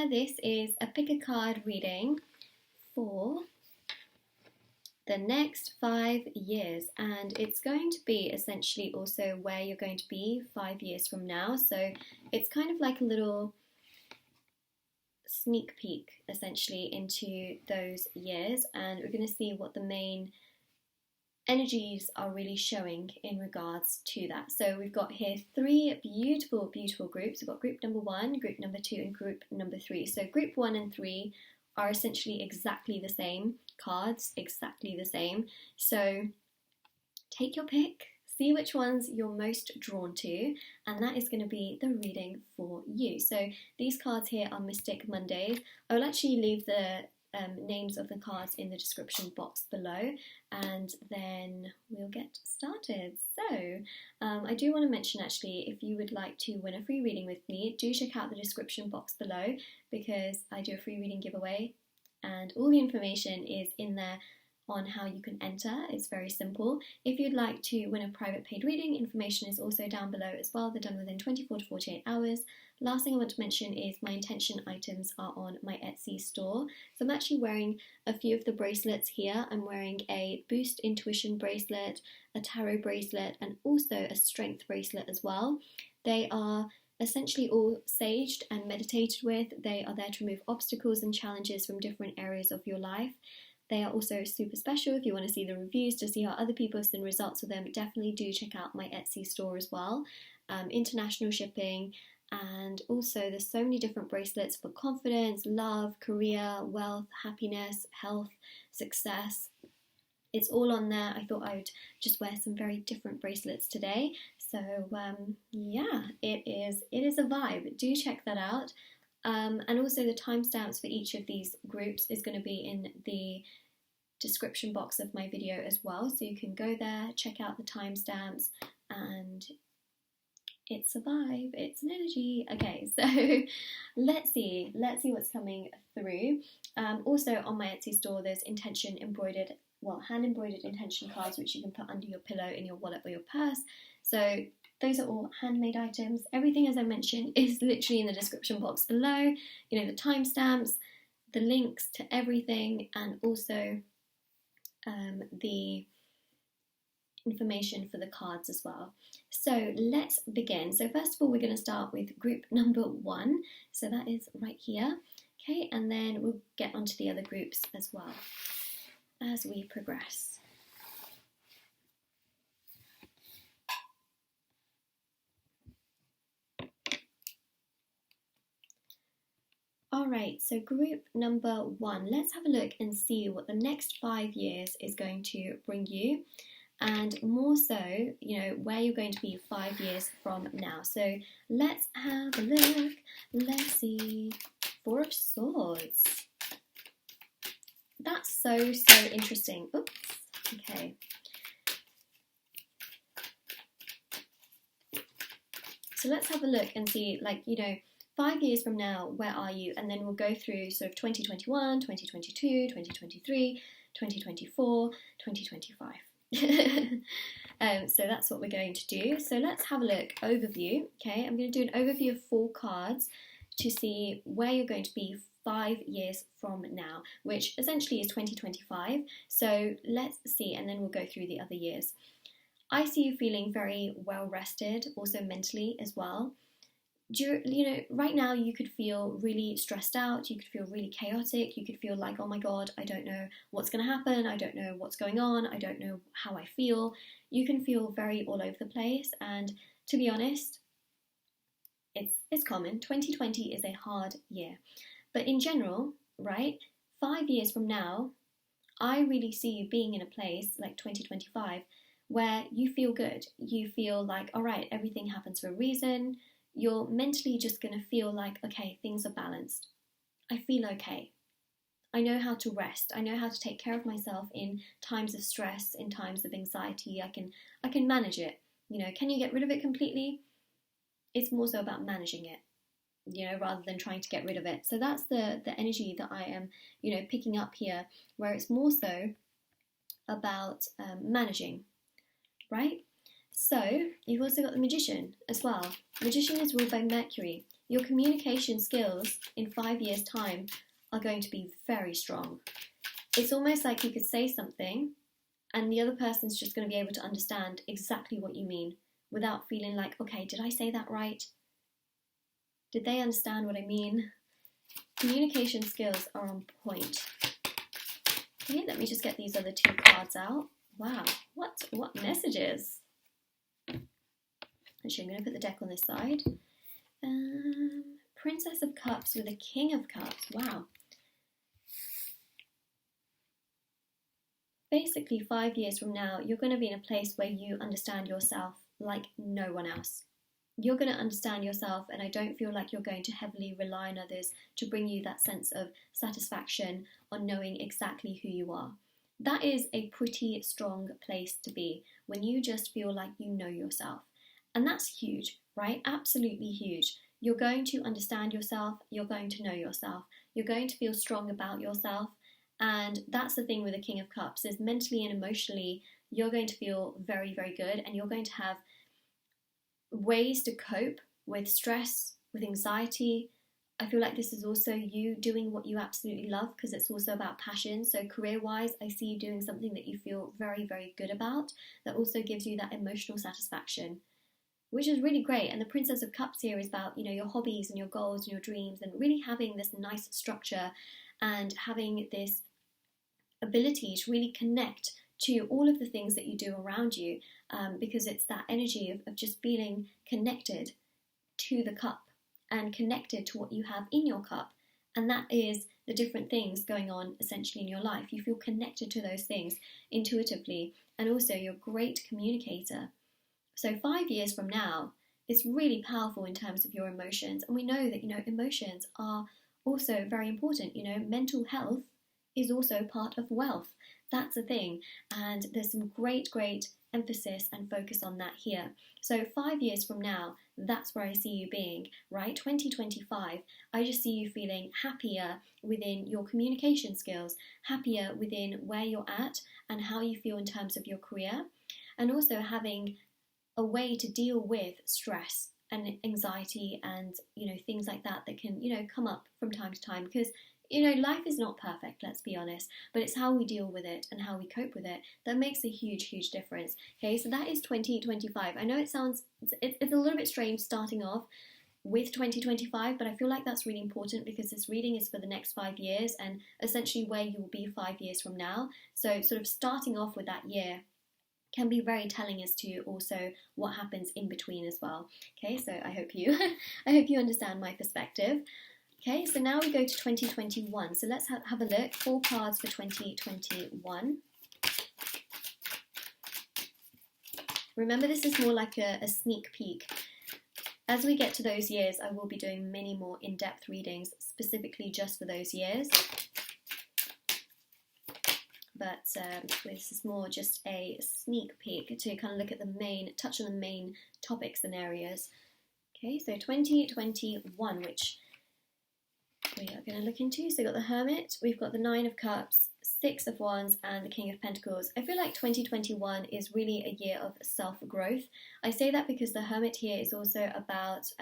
there. This is a pick a card reading for the next 5 years, and it's going to be essentially also where you're going to be 5 years from now. So it's kind of like a little sneak peek essentially into those years, and we're going to see what the main energies are really showing in regards to that. So we've got here 3 beautiful groups. We've got group number 1, group number 2 and group number 3. So group 1 and 3 are essentially exactly the same cards, exactly the same. So take your pick, see which ones you're most drawn to, and that is going to be the reading for you. So these cards here are Mystic Mondays. I will actually leave the names of the cards in the description box below, and then we'll get started. So I do want to mention, actually, if you would like to win a free reading with me, do check out the description box below, because I do a free reading giveaway and all the information is in there on how you can enter. It's very simple. If you'd like to win a private paid reading, information is also down below as well. They're done within 24 to 48 hours. Last thing I want to mention is my intention items are on my Etsy store. So I'm actually wearing a few of the bracelets here. I'm wearing a Boost Intuition bracelet, a Tarot bracelet, and also a Strength bracelet as well. They are essentially all saged and meditated with. They are there to remove obstacles and challenges from different areas of your life. They are also super special. If you want to see the reviews to see how other people have seen results with them, definitely do check out my Etsy store as well. International shipping, and also there's so many different bracelets for confidence, love, career, wealth, happiness, health, success. It's all on there. I thought I would just wear some very different bracelets today. So yeah, it is a vibe. Do check that out. And also the timestamps for each of these groups is going to be in the description box of my video as well. So you can go there, check out the timestamps, and it's a vibe, it's an energy. Okay, so let's see what's coming through. Also on my Etsy store, there's intention embroidered, hand embroidered intention cards, which you can put under your pillow, in your wallet, or your purse. So those are all handmade items. Everything, as I mentioned, is literally in the description box below. You know, the timestamps, the links to everything, and also the information for the cards as well. So let's begin. So first of all, we're going to start with group number 1. So that is right here. Okay, and then we'll get onto the other groups as well as we progress. Alright, so group number 1, let's have a look and see what the next 5 years is going to bring you, and more so, you know, where you're going to be 5 years from now. So let's have a look. Let's see. 4 of Swords. That's so interesting. Oops, okay. So let's have a look and see, like, you know, 5 years from now, where are you? And then we'll go through sort of 2021, 2022, 2023, 2024, 2025. So that's what we're going to do. So let's have a look. Overview. Okay, I'm going to do an overview of 4 cards to see where you're going to be 5 years from now, which essentially is 2025. So let's see, and then we'll go through the other years. I see you feeling very well rested, also mentally as well. You know, right now you could feel really stressed out, you could feel really chaotic, you could feel like, oh my god, I don't know what's going to happen, I don't know what's going on, I don't know how I feel. You can feel very all over the place, and to be honest, it's common. 2020 is a hard year. But in general, right, 5 years from now, I really see you being in a place like 2025 where you feel good. You feel like, all right, everything happens for a reason. You're mentally just going to feel like, okay, things are balanced. I feel okay. I know how to rest. I know how to take care of myself in times of stress, in times of anxiety. I can manage it. You know, can you get rid of it completely? It's more so about managing it, you know, rather than trying to get rid of it. So that's the energy that I am, you know, picking up here, where it's more so about managing, right? So you've also got the Magician as well. Magician is ruled by Mercury. Your communication skills in 5 years' time are going to be very strong. It's almost like you could say something and the other person's just going to be able to understand exactly what you mean without feeling like, okay, did I say that right? Did they understand what I mean? Communication skills are on point. Okay, let me just get these other 2 cards out. Wow, what messages? Actually, I'm going to put the deck on this side. Princess of Cups with a King of Cups. Wow. Basically, 5 years from now, you're going to be in a place where you understand yourself like no one else. You're going to understand yourself, and I don't feel like you're going to heavily rely on others to bring you that sense of satisfaction on knowing exactly who you are. That is a pretty strong place to be, when you just feel like you know yourself. And that's huge, right? Absolutely huge. You're going to understand yourself, you're going to know yourself, you're going to feel strong about yourself. And that's the thing with the King of Cups, is mentally and emotionally, you're going to feel very, very good, and you're going to have ways to cope with stress, with anxiety. I feel like this is also you doing what you absolutely love, because it's also about passion. So career-wise, I see you doing something that you feel very, very good about, that also gives you that emotional satisfaction, which is really great. And the Princess of Cups here is about, your hobbies and your goals and your dreams, and really having this nice structure and having this ability to really connect to all of the things that you do around you, because it's that energy of just feeling connected to the cup and connected to what you have in your cup. And that is the different things going on essentially in your life. You feel connected to those things intuitively, and also you're a great communicator. So 5 years from now, it's really powerful in terms of your emotions. And we know that, emotions are also very important. Mental health is also part of wealth. That's a thing. And there's some great emphasis and focus on that here. So 5 years from now, that's where I see you being, right? 2025, I just see you feeling happier within your communication skills, happier within where you're at and how you feel in terms of your career, and also having a way to deal with stress and anxiety and, things like that can, come up from time to time, because life is not perfect, let's be honest, but it's how we deal with it and how we cope with it that makes a huge difference. Okay, so that is 2025. I know it's a little bit strange starting off with 2025, but I feel like that's really important, because this reading is for the next 5 years and essentially where you will be 5 years from now. So sort of starting off with that year can be very telling as to also what happens in between as well. Okay, so I hope you understand my perspective. Okay, so now we go to 2021. So let's have a look. 4 cards for 2021. Remember, this is more like a sneak peek. As we get to those years, I will be doing many more in-depth readings, specifically just for those years. But this is more just a sneak peek to kind of look at touch on the main topics and areas. Okay, so 2021, which we are going to look into. So we've got the Hermit, we've got the 9 of Cups, 6 of Wands, and the King of Pentacles. I feel like 2021 is really a year of self-growth. I say that because the Hermit here is also about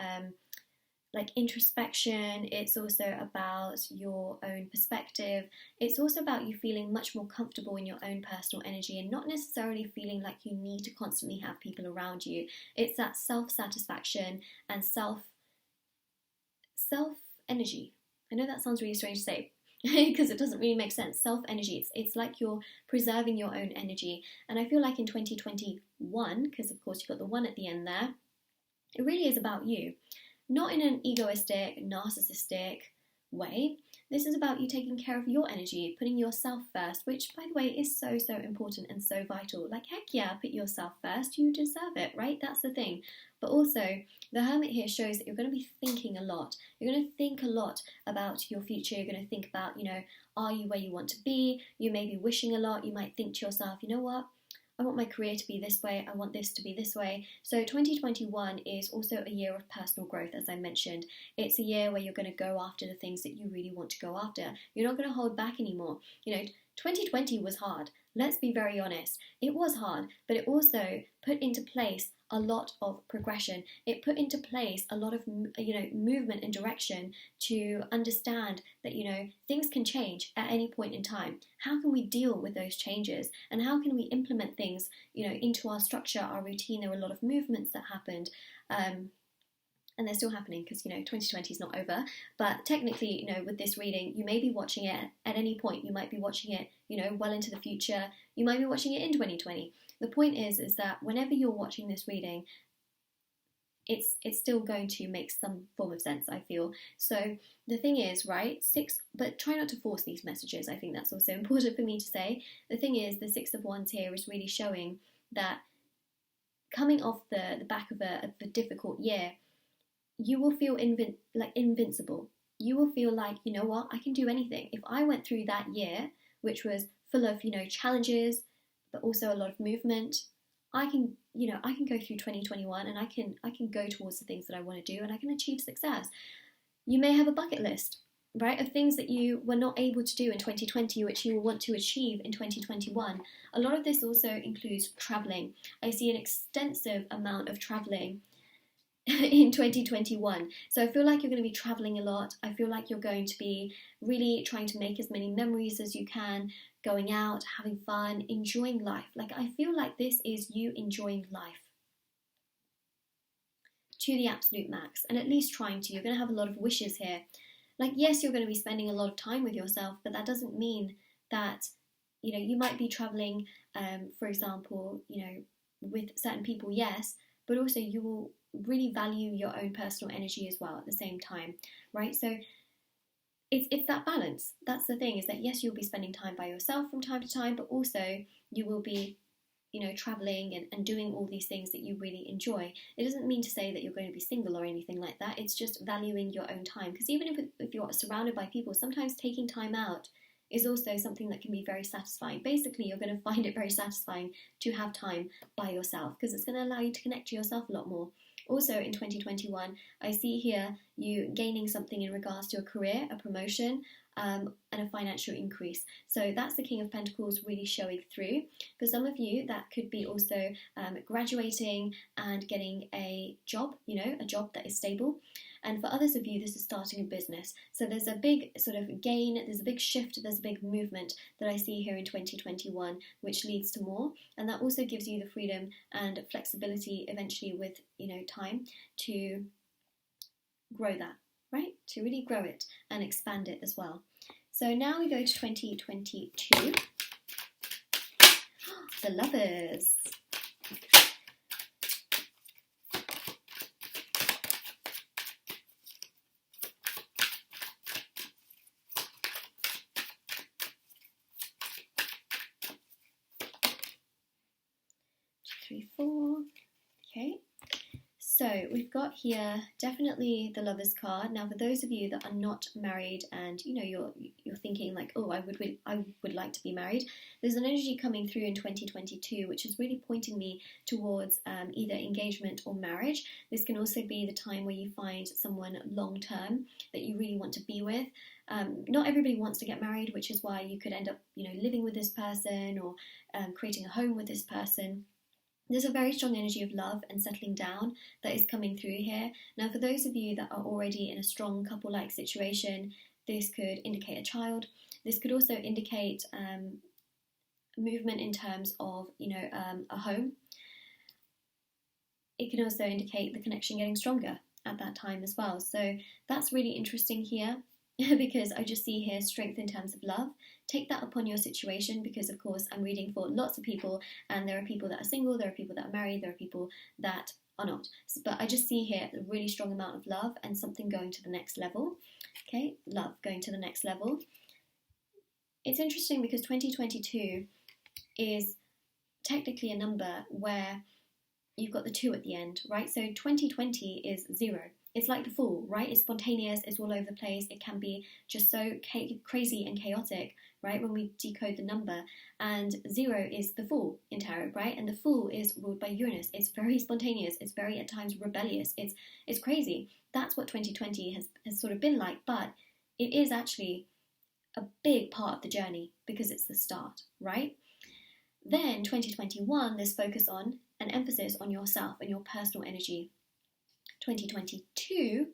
like introspection. It's also about your own perspective. It's also about you feeling much more comfortable in your own personal energy and not necessarily feeling like you need to constantly have people around you. It's that self-satisfaction and self-energy. I know that sounds really strange to say because it doesn't really make sense. Self-energy, it's like you're preserving your own energy. And I feel like in 2021, because of course you've got the 1 at the end there, it really is about you. Not in an egoistic, narcissistic way. This is about you taking care of your energy, putting yourself first, which, by the way, is so important and so vital. Like, heck yeah, put yourself first. You deserve it, right? That's the thing. But also, the Hermit here shows that you're going to be thinking a lot. You're going to think a lot about your future. You're going to think about, are you where you want to be? You may be wishing a lot. You might think to yourself, you know what? I want my career to be this way, I want this to be this way. So 2021 is also a year of personal growth, as I mentioned. It's a year where you're going to go after the things that you really want to go after. You're not going to hold back anymore. 2020 was hard. Let's be very honest. It was hard, but it also put into place a lot of progression. It put into place a lot of, movement and direction to understand that, things can change at any point in time. How can we deal with those changes? And how can we implement things, into our structure, our routine? There were a lot of movements that happened. And they're still happening because, 2020 is not over. But technically, with this reading, you may be watching it at any point. You might be watching it, well into the future. You might be watching it in 2020. The point is that whenever you're watching this reading, it's still going to make some form of sense, I feel. So the thing is, right, but try not to force these messages. I think that's also important for me to say. The thing is, the Six of Wands here is really showing that coming off the back of a difficult year, you will feel invincible. You will feel like, you know what, I can do anything. If I went through that year, which was full of, challenges, but also a lot of movement, I can go through 2021 and I can go towards the things that I want to do and I can achieve success. You may have a bucket list, right, of things that you were not able to do in 2020, which you will want to achieve in 2021. A lot of this also includes traveling. I see an extensive amount of traveling in 2021. So I feel like you're going to be traveling a lot. I feel like you're going to be really trying to make as many memories as you can, going out, having fun, enjoying life. Like, I feel like this is you enjoying life to the absolute max, and at least trying to. You're going to have a lot of wishes here. Like, yes, you're going to be spending a lot of time with yourself, but that doesn't mean that, you might be traveling, for example, with certain people, yes, but also you will really value your own personal energy as well at the same time, right? So it's that balance. That's the thing, is that yes, you'll be spending time by yourself from time to time, but also you will be, traveling and doing all these things that you really enjoy. It doesn't mean to say that you're going to be single or anything like that. It's just valuing your own time, because even if you're surrounded by people, sometimes taking time out is also something that can be very satisfying. Basically, you're going to find it very satisfying to have time by yourself, because it's going to allow you to connect to yourself a lot more. Also in 2021, I see here you gaining something in regards to a career, a promotion, and a financial increase. So that's the King of Pentacles really showing through. For some of you, that could be also graduating and getting a job, a job that is stable. And for others of you, this is starting a business. So there's a big sort of gain, there's a big shift, there's a big movement that I see here in 2021, which leads to more. And that also gives you the freedom and flexibility eventually with, time to grow that, right? To really grow it and expand it as well. So now we go to 2022. The Lovers. Three, four. Okay. So we've got here definitely the Lovers card. Now, for those of you that are not married and you're thinking like, oh, I would like to be married, there's an energy coming through in 2022 which is really pointing me towards either engagement or marriage. This can also be the time where you find someone long term that you really want to be with. Not everybody wants to get married, which is why you could end up living with this person or creating a home with this person. There's a very strong energy of love and settling down that is coming through here. Now, for those of you that are already in a strong couple-like situation, this could indicate a child. This could also indicate movement in terms of, a home. It can also indicate the connection getting stronger at that time as well. So that's really interesting here. Because I just see here strength in terms of love. Take that upon your situation, because of course I'm reading for lots of people, and there are people that are single, there are people that are married, there are people that are not. But I just see here a really strong amount of love and something going to the next level. Okay, love going to the next level. It's interesting because 2022 is technically a number where you've got the 2 at the end, right? So 2020 is 0. It's like the Fool, right? It's spontaneous, it's all over the place, it can be just so crazy and chaotic, right, when we decode the number. And 0 is the Fool in tarot, right? And the Fool is ruled by Uranus. It's very spontaneous, it's very at times rebellious, it's crazy. That's what 2020 has sort of been like, but it is actually a big part of the journey because it's the start, right? Then 2021, there's focus on an emphasis on yourself and your personal energy. 2022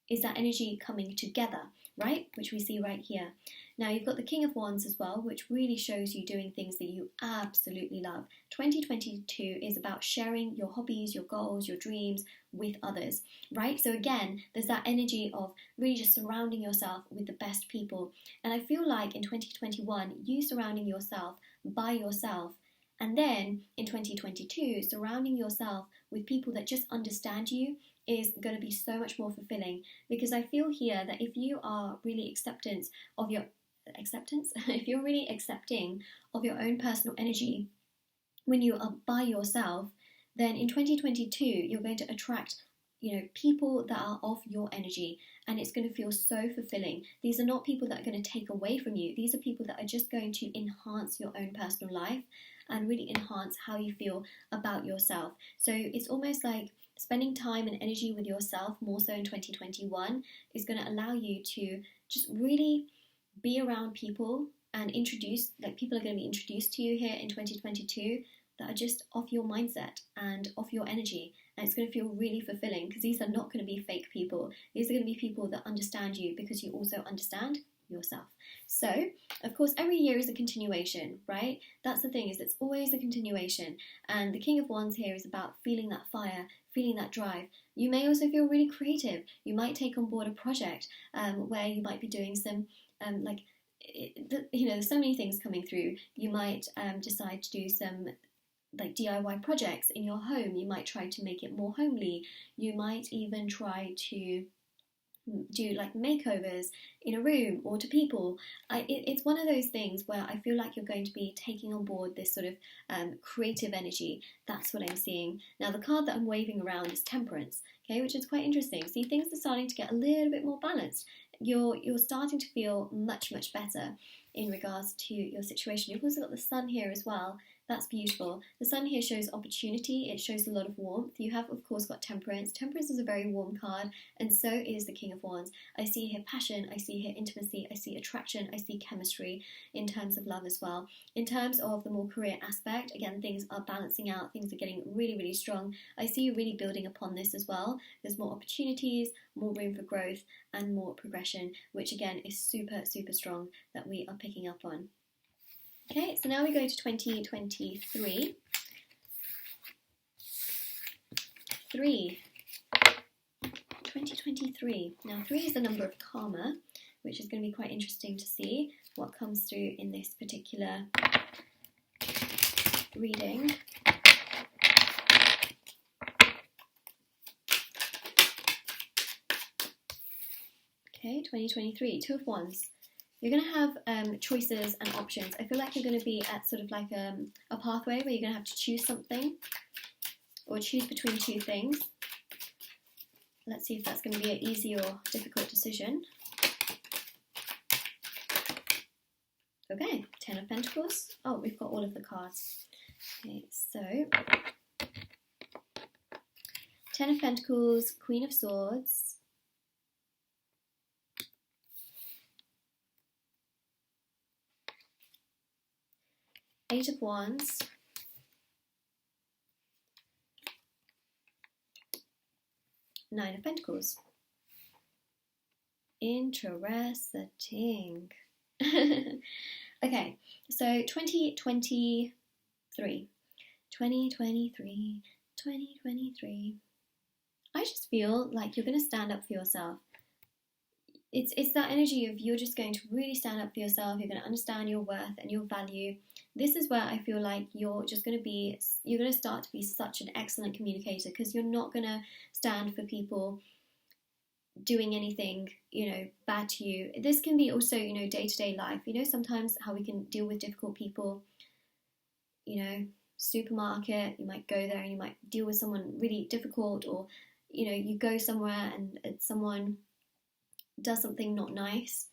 is that energy coming together, right? Which we see right here. Now you've got the King of Wands as well, which really shows you doing things that you absolutely love. 2022 is about sharing your hobbies, your goals, your dreams with others, right? So again, there's that energy of really just surrounding yourself with the best people. And I feel like in 2021, you surrounding yourself by yourself, and then in 2022, surrounding yourself with people that just understand you is going to be so much more fulfilling, because I feel here that if you are really if you're really accepting of your own personal energy when you are by yourself, then in 2022 you're going to attract people that are of your energy, and it's going to feel so fulfilling. These are not people that are going to take away from you. These are people that are just going to enhance your own personal life and really enhance how you feel about yourself. So it's almost like spending time and energy with yourself more so in 2021 is going to allow you to just really be around people and people are going to be introduced to you here in 2022 that are just off your mindset and off your energy, and it's going to feel really fulfilling, because these are not going to be fake people. These are going to be people that understand you because you also understand yourself. So of course every year is a continuation, right? That's the thing, is it's always a continuation, and the King of Wands here is about feeling that fire, feeling that drive. You may also feel really creative. You might take on board a project where you might be doing some there's so many things coming through. You might decide to do some DIY projects in your home. You might try to make it more homely. You might even try to do makeovers in a room or to people. It's one of those things where I feel like you're going to be taking on board this sort of creative energy. That's what I'm seeing. Now the card that I'm waving around is Temperance, okay, which is quite interesting. See, things are starting to get a little bit more balanced. You're starting to feel much better in regards to your situation. You've also got the Sun here as well. That's beautiful. The Sun here shows opportunity. It shows a lot of warmth. You have, of course, got Temperance. Temperance is a very warm card, and so is the King of Wands. I see here passion. I see here intimacy. I see attraction. I see chemistry in terms of love as well. In terms of the more career aspect, again, things are balancing out. Things are getting really strong. I see you really building upon this as well. There's more opportunities, more room for growth, and more progression, which again is super strong that we are picking up on. Okay, so now we go to 2023. 2023. Now 3 is the number of karma, which is going to be quite interesting to see what comes through in this particular reading. Okay, 2023, 2 of Wands. You're going to have choices and options. I feel like you're going to be at sort of like a pathway where you're going to have to choose something or choose between 2 things. Let's see if that's going to be an easy or difficult decision. Okay, 10 of Pentacles. Oh, we've got all of the cards. Okay, so 10 of Pentacles, Queen of Swords, Eight of Wands, Nine of Pentacles. Interesting. Okay, so 2023. I just feel like you're going to stand up for yourself. It's that energy of you're just going to really stand up for yourself. You're going to understand your worth and your value. This is where I feel like you're going to start to be such an excellent communicator, because you're not going to stand for people doing anything, bad to you. This can be also, day-to-day life. Sometimes how we can deal with difficult people, supermarket, you might go there and you might deal with someone really difficult, or, you go somewhere and someone does something not nice.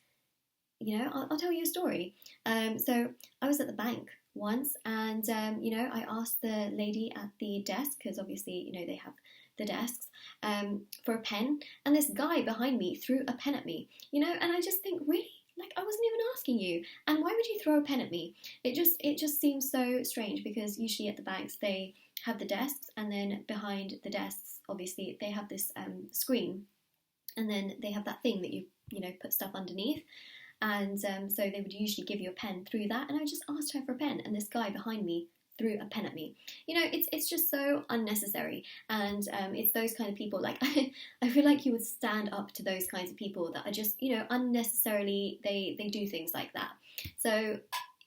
I'll tell you a story. So I was at the bank once, and I asked the lady at the desk, because obviously they have the desks, for a pen, and this guy behind me threw a pen at me, and I just think, really, I wasn't even asking you, and why would you throw a pen at me? It just seems so strange, because usually at the banks they have the desks, and then behind the desks, obviously, they have this screen, and then they have that thing that you put stuff underneath. And so they would usually give you a pen through that, and I just asked her for a pen, and this guy behind me threw a pen at me. It's just so unnecessary, and it's those kind of people, like, I feel like you would stand up to those kinds of people that are just, unnecessarily, they do things like that. So,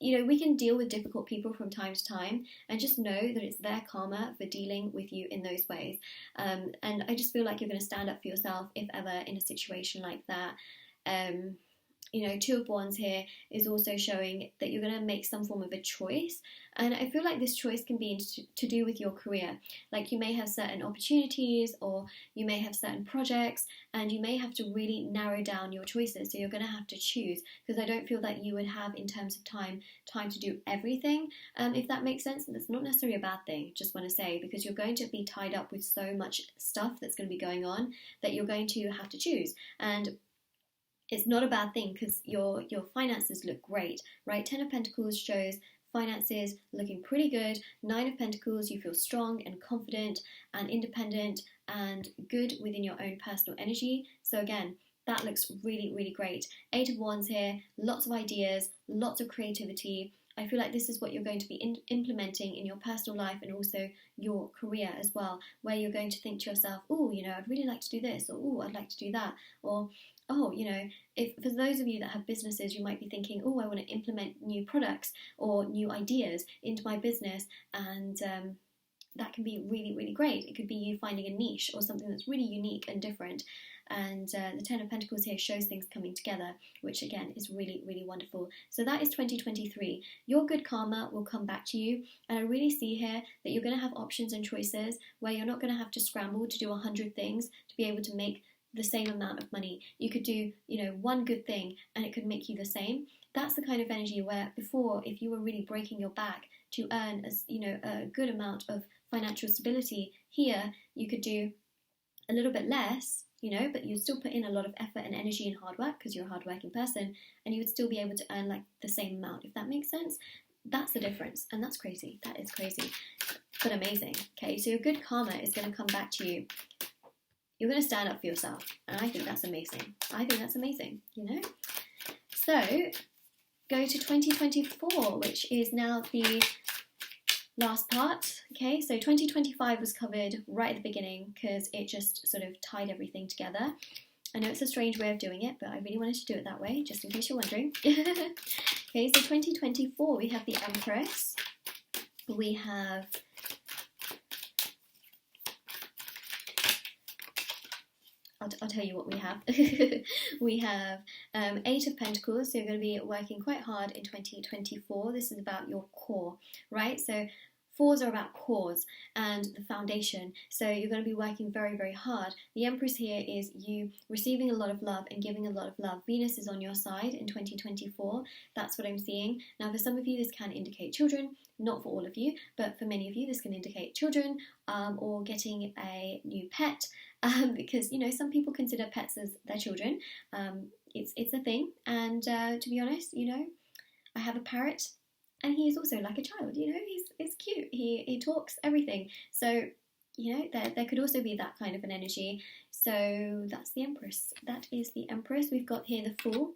we can deal with difficult people from time to time, and just know that it's their karma for dealing with you in those ways. And I just feel like you're going to stand up for yourself if ever in a situation like that. Two of Wands here is also showing that you're going to make some form of a choice, and I feel like this choice can be to do with your career. Like, you may have certain opportunities, or you may have certain projects, and you may have to really narrow down your choices, so you're going to have to choose, because I don't feel that you would have, in terms of time to do everything, if that makes sense. And that's not necessarily a bad thing, just want to say, because you're going to be tied up with so much stuff that's going to be going on that you're going to have to choose. And it's not a bad thing, because your finances look great, right? 10 of Pentacles shows finances looking pretty good. 9 of Pentacles, you feel strong and confident and independent and good within your own personal energy. So again, that looks really, really great. 8 of Wands here, lots of ideas, lots of creativity. I feel like this is what you're going to be implementing in your personal life, and also your career as well, where you're going to think to yourself, oh, I'd really like to do this, or oh, I'd like to do that, or oh, if for those of you that have businesses, you might be thinking, oh, I want to implement new products or new ideas into my business, and that can be really, really great. It could be you finding a niche or something that's really unique and different. And the 10 of Pentacles here shows things coming together, which again is really, really wonderful. So that is 2023. Your good karma will come back to you, and I really see here that you're going to have options and choices where you're not going to have to scramble to do 100 things to be able to make the same amount of money. You could do, one good thing and it could make you the same. That's the kind of energy where before, if you were really breaking your back to earn a good amount of financial stability, here you could do a little bit less, but you'd still put in a lot of effort and energy and hard work, because you're a hardworking person, and you would still be able to earn like the same amount, if that makes sense. That's the difference, and that's crazy. That is crazy, but amazing. Okay, so your good karma is going to come back to you. You're going to stand up for yourself, and I think that's amazing. So, go to 2024, which is now the last part. Okay, so 2025 was covered right at the beginning, because it just sort of tied everything together. I know it's a strange way of doing it, but I really wanted to do it that way, just in case you're wondering. Okay, so 2024, we have the Empress. We have... I'll tell you what we have. We have 8 of Pentacles, so you're going to be working quite hard in 2024. This is about your core, right? So 4s are about cores and the foundation, so you're going to be working very, very hard. The Empress here is you receiving a lot of love and giving a lot of love. Venus is on your side in 2024. That's what I'm seeing. Now, for some of you, this can indicate children. Not for all of you, but for many of you, this can indicate children, or getting a new pet, because, some people consider pets as their children. It's a thing, and to be honest, I have a parrot, and he is also like a child. He's cute. He talks, everything. So there could also be that kind of an energy. So that's the Empress. That is the Empress. We've got here the Fool.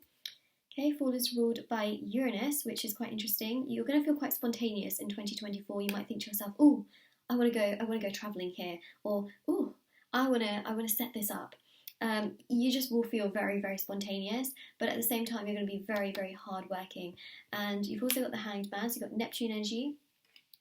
Okay, Fool is ruled by Uranus, which is quite interesting. You're going to feel quite spontaneous in 2024. You might think to yourself, "Oh, I want to go traveling here," or "Oh, I want to set this up." You just will feel very, very spontaneous, but at the same time, you're going to be very, very hardworking. And you've also got the Hanged Man, so you've got Neptune energy.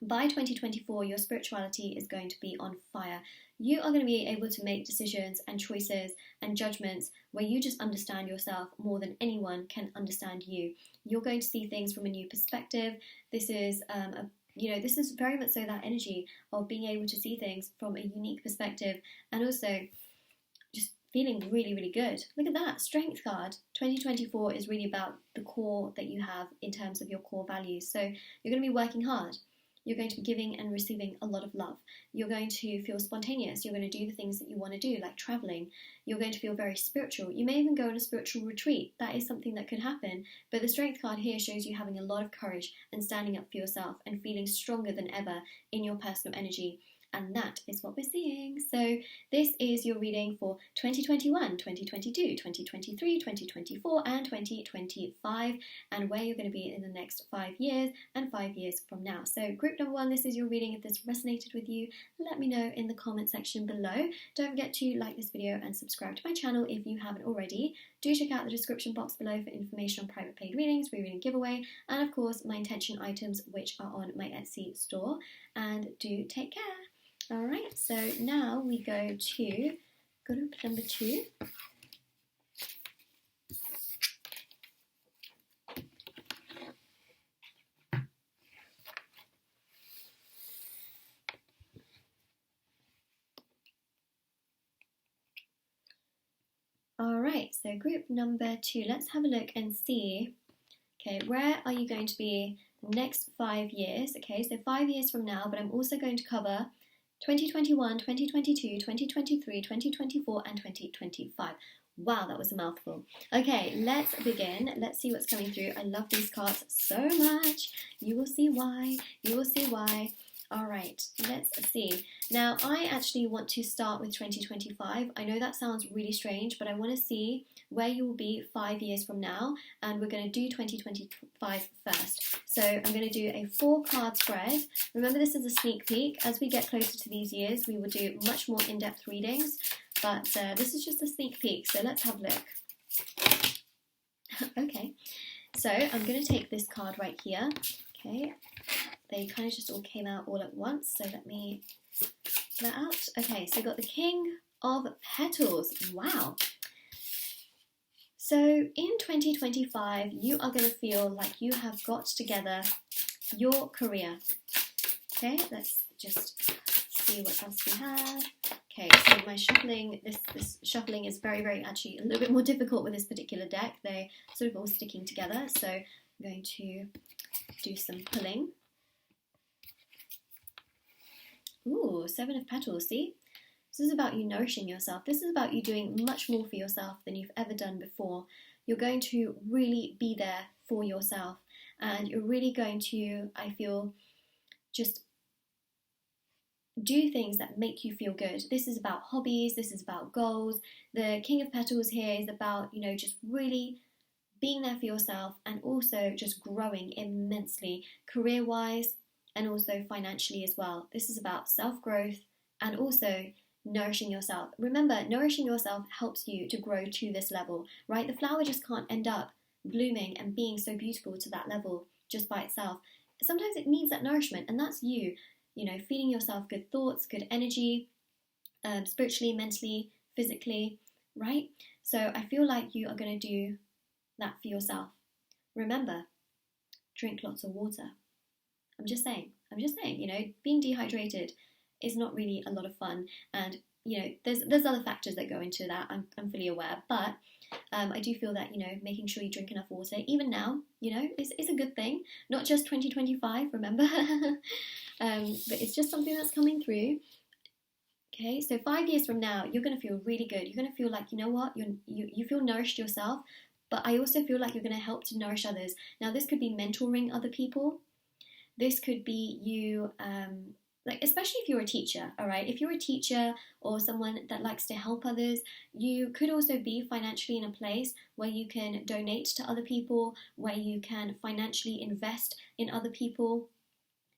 By 2024, your spirituality is going to be on fire. You are going to be able to make decisions and choices and judgments where you just understand yourself more than anyone can understand you. You're going to see things from a new perspective. This is this is very much so that energy of being able to see things from a unique perspective, and also just feeling really, really good. Look at that, Strength card. 2024 is really about the core that you have in terms of your core values. So you're going to be working hard. You're going to be giving and receiving a lot of love. You're going to feel spontaneous. You're going to do the things that you want to do, like traveling. You're going to feel very spiritual. You may even go on a spiritual retreat. That is something that could happen. But the Strength card here shows you having a lot of courage and standing up for yourself and feeling stronger than ever in your personal energy. And that is what we're seeing. So this is your reading for 2021, 2022, 2023, 2024 and 2025, and where you're going to be in the next 5 years and 5 years from now. So group number 1, this is your reading. If this resonated with you, let me know in the comment section below. Don't forget to like this video and subscribe to my channel if you haven't already. Do check out the description box below for information on private paid readings, free reading giveaway, and of course my intention items which are on my Etsy store. And do take care. Alright, so now we go to group number 2. Alright, so group number 2, let's have a look and see, okay, where are you going to be the next 5 years? Okay, so 5 years from now, but I'm also going to cover 2021, 2022, 2023, 2024 and 2025. Wow, that was a mouthful. Okay, let's begin. Let's see what's coming through. I love these cards so much. You will see why. You will see why. All right, let's see. Now, I actually want to start with 2025. I know that sounds really strange, but I want to see where you will be 5 years from now, and we're going to do 2025 first. So I'm going to do a 4-card spread. Remember, this is a sneak peek. As we get closer to these years, we will do much more in-depth readings, but this is just a sneak peek, so let's have a look. Okay, so I'm going to take this card right here. Okay, they kind of just all came out all at once, so let me get that out. Okay, so I got the King of Petals. Wow. So in 2025, you are going to feel like you have got together your career. Okay, let's just see what else we have. Okay, so my shuffling, this shuffling is very actually a little bit more difficult with this particular deck. They're sort of all sticking together, so I'm going to do some pulling. Ooh, 7 of Petals, see? This is about you nourishing yourself. This is about you doing much more for yourself than you've ever done before. You're going to really be there for yourself, and you're really going to, I feel, just do things that make you feel good. This is about hobbies. This is about goals. The King of Petals here is about, you know, just really being there for yourself and also just growing immensely career-wise and also financially as well. This is about self-growth and also nourishing yourself. Remember, nourishing yourself helps you to grow to this level, right? The flower just can't end up blooming and being so beautiful to that level just by itself. Sometimes it needs that nourishment, and that's you know, feeding yourself good thoughts, good energy, spiritually, mentally, physically, right? So I feel like you are going to do that for yourself. Remember, drink lots of water. I'm just saying, you know, being dehydrated is not really a lot of fun, and you know, there's other factors that go into that. I'm fully aware, but I do feel that, you know, making sure you drink enough water, even now, you know, is a good thing. Not just 2025, remember, but it's just something that's coming through. Okay, so 5 years from now, you're going to feel really good. You're going to feel like, you know what, you feel nourished yourself, but I also feel like you're going to help to nourish others. Now, this could be mentoring other people. This could be you, like, especially if you're a teacher, all right? If you're a teacher or someone that likes to help others, you could also be financially in a place where you can donate to other people, where you can financially invest in other people.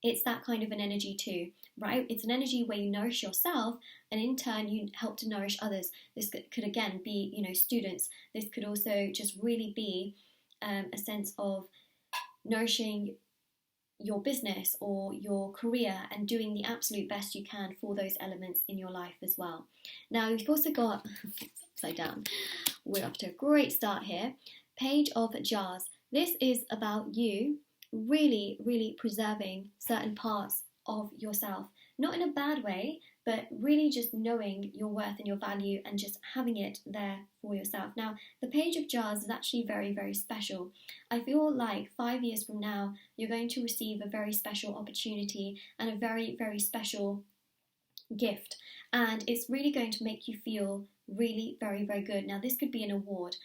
It's that kind of an energy too, right? It's an energy where you nourish yourself and in turn you help to nourish others. This could again be, you know, students. This could also just really be a sense of nourishing your business or your career and doing the absolute best you can for those elements in your life as well. Now, you've also got, upside down, we're off to a great start here, Page of Jars. This is about you really preserving certain parts of yourself. Not in a bad way, but really just knowing your worth and your value and just having it there for yourself. Now, the Page of Jars is actually very, very special. I feel like 5 years from now, you're going to receive a very special opportunity and a very, very special gift, and it's really going to make you feel really very, very good. Now, this could be an award,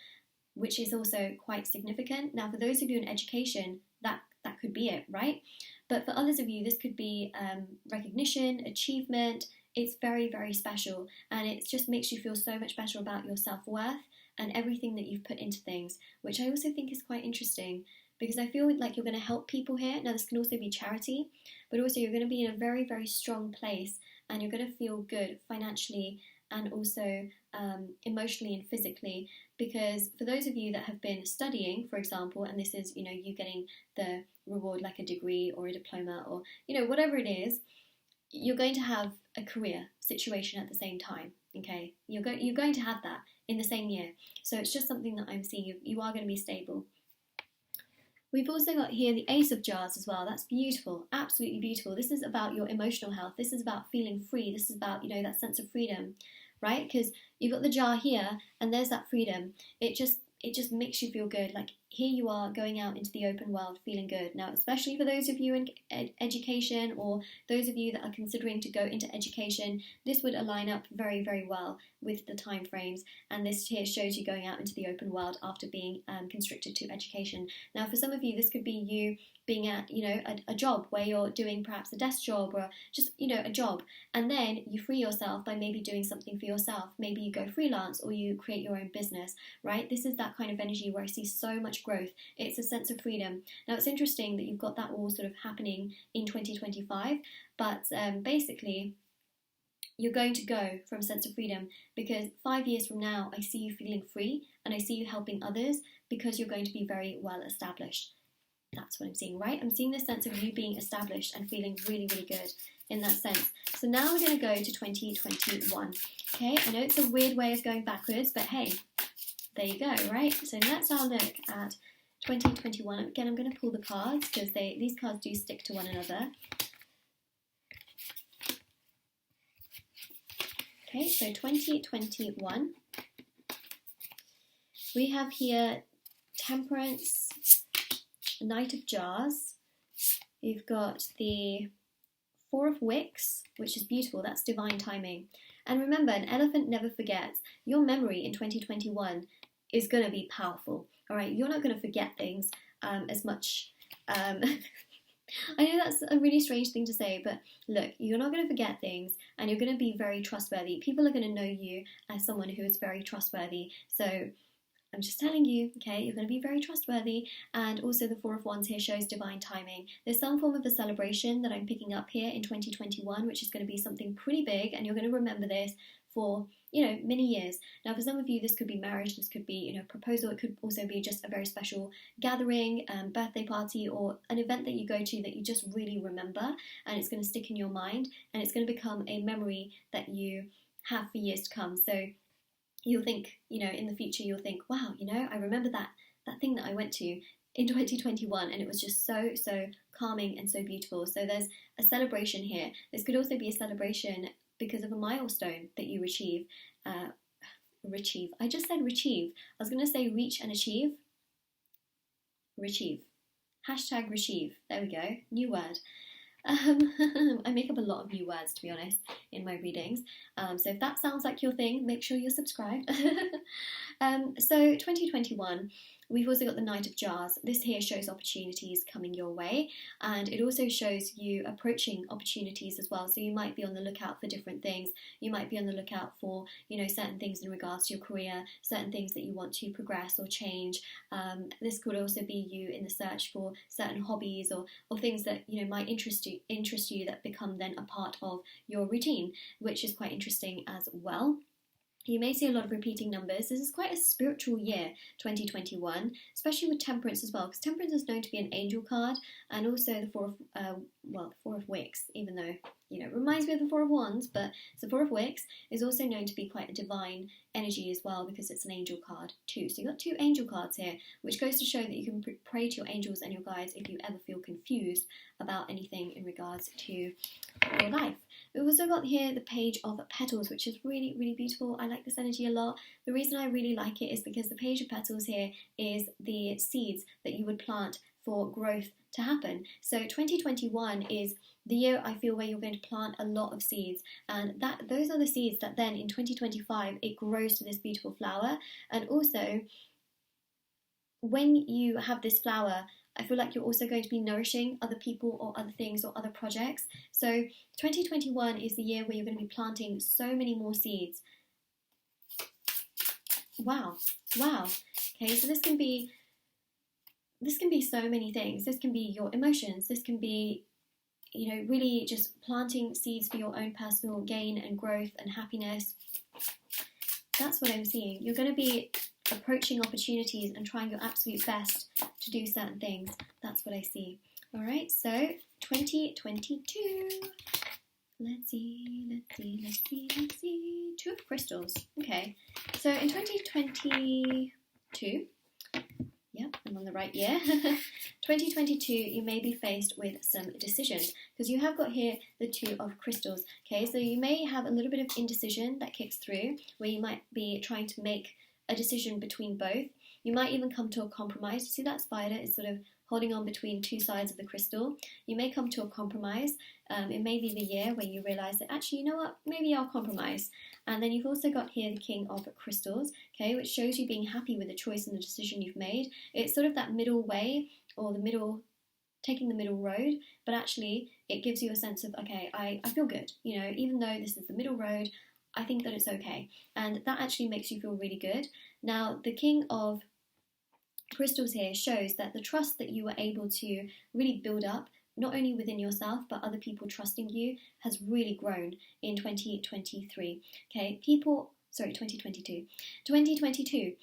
which is also quite significant. Now, for those of you in education, that could be it, right? But for others of you, this could be recognition, achievement. It's very, very special, and it just makes you feel so much better about your self-worth and everything that you've put into things, which I also think is quite interesting, because I feel like you're going to help people here. Now, this can also be charity, but also you're going to be in a very, very strong place, and you're going to feel good financially and also emotionally and physically, because for those of you that have been studying, for example, and this is, you getting the reward like a degree or a diploma or, whatever it is, you're going to have a career situation at the same time, okay? You're going to have that in the same year. So it's just something that I'm seeing. You are going to be stable. We've also got here the Ace of Jars as well. That's beautiful, absolutely beautiful. This is about your emotional health. This is about feeling free. This is about, that sense of freedom, right? Because you've got the jar here and there's that freedom. It just makes you feel good. Like, here you are going out into the open world feeling good. Now, especially for those of you in education, or those of you that are considering to go into education, this would align up very, very well with the time frames. And this here shows you going out into the open world after being constricted to education. Now, for some of you, this could be you being at, a job where you're doing perhaps a desk job or just, a job. And then you free yourself by maybe doing something for yourself. Maybe you go freelance or you create your own business, right? This is that kind of energy where I see so much growth. It's a sense of freedom. Now, it's interesting that you've got that all sort of happening in 2025, but basically, you're going to go from a sense of freedom, because 5 years from now, I see you feeling free and I see you helping others, because you're going to be very well established. That's what I'm seeing, right? I'm seeing this sense of you being established and feeling really, really good in that sense. So now we're going to go to 2021. Okay, I know it's a weird way of going backwards, but hey, there you go, right? So let's have a look at 2021. Again, I'm going to pull the cards because these cards do stick to one another. Okay, so 2021. We have here Temperance, Knight of Jars. You've got the Four of Wicks, which is beautiful. That's divine timing. And remember, an elephant never forgets. Your memory in 2021 is going to be powerful. All right, you're not going to forget things as much. I know that's a really strange thing to say, but look, you're not going to forget things, and you're going to be very trustworthy. People are going to know you as someone who is very trustworthy. So I'm just telling you, okay, you're going to be very trustworthy. And also the Four of Wands here shows divine timing. There's some form of a celebration that I'm picking up here in 2021, which is going to be something pretty big, and you're going to remember this for, many years. Now, for some of you, this could be marriage, this could be, proposal. It could also be just a very special gathering, birthday party, or an event that you go to that you just really remember, and it's going to stick in your mind, and it's going to become a memory that you have for years to come. So you'll think, in the future, you'll think, wow, I remember that thing that I went to in 2021, and it was just so calming and so beautiful. So there's a celebration here. This could also be a celebration because of a milestone that you achieve. I just said retrieve. I was going to say reach and achieve. Retrieve. Hashtag retrieve. There we go. New word. I make up a lot of new words, to be honest, in my readings. So if that sounds like your thing, make sure you're subscribed. So 2021, we've also got the Knight of Jars. This here shows opportunities coming your way, and it also shows you approaching opportunities as well. So you might be on the lookout for different things. You might be on the lookout for, certain things in regards to your career, certain things that you want to progress or change. This could also be you in the search for certain hobbies or things that, might interest you that become then a part of your routine, which is quite interesting as well. You may see a lot of repeating numbers. This is quite a spiritual year, 2021, especially with Temperance as well, because Temperance is known to be an angel card, and also the Four of Wicks, even though, it reminds me of the Four of Wands, but the Four of Wicks is also known to be quite a divine energy as well, because it's an angel card too. So you've got two angel cards here, which goes to show that you can pray to your angels and your guides if you ever feel confused about anything in regards to your life. We've also got here the Page of Petals, which is really, really beautiful. I like this energy a lot. The reason I really like it is because the Page of Petals here is the seeds that you would plant for growth to happen. So 2021 is the year, I feel, where you're going to plant a lot of seeds, and those are the seeds that then in 2025 it grows to this beautiful flower. And also, when you have this flower, I feel like you're also going to be nourishing other people or other things or other projects. So 2021 is the year where you're going to be planting so many more seeds. Wow. Okay, so this can be so many things. This can be your emotions. This can be, really just planting seeds for your own personal gain and growth and happiness. That's what I'm seeing. You're going to be approaching opportunities and trying your absolute best to do certain things. That's what I see. All right, so 2022. Let's see. Two of Crystals. Okay, so in 2022, yep, I'm on the right year. 2022, you may be faced with some decisions because you have got here the Two of Crystals. Okay, so you may have a little bit of indecision that kicks through where you might be trying to make a decision between both. You might even come to a compromise. You see that spider is sort of holding on between two sides of the crystal. You may come to a compromise. It may be the year where you realise that actually, you know what, maybe I'll compromise. And then you've also got here the King of Crystals, okay, which shows you being happy with the choice and the decision you've made. It's sort of that middle way, or taking the middle road, but actually it gives you a sense of, okay, I feel good, even though this is the middle road, I think that it's okay. And that actually makes you feel really good. Now, the King of Crystals here shows that the trust that you were able to really build up, not only within yourself, but other people trusting you, has really grown in 2023. Okay, 2022. 2022,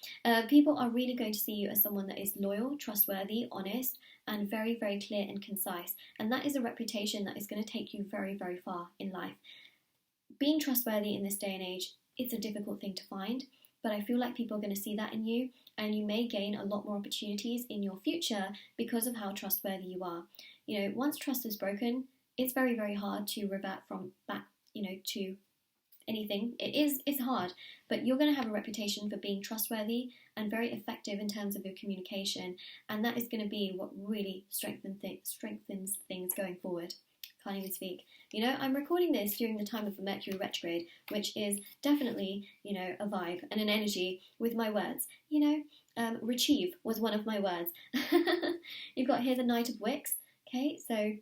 people are really going to see you as someone that is loyal, trustworthy, honest, and very, very clear and concise. And that is a reputation that is going to take you very, very far in life. Being trustworthy in this day and age, it's a difficult thing to find, but I feel like people are going to see that in you, and you may gain a lot more opportunities in your future because of how trustworthy you are. Once trust is broken, it's very, very hard to revert from back, to anything. It's hard, but you're going to have a reputation for being trustworthy and very effective in terms of your communication, and that is going to be what really strengthens things going forward. Can't even speak. I'm recording this during the time of the Mercury retrograde, which is definitely, a vibe and an energy with my words. Retrieve was one of my words. You've got here the Knight of Wicks. Okay, so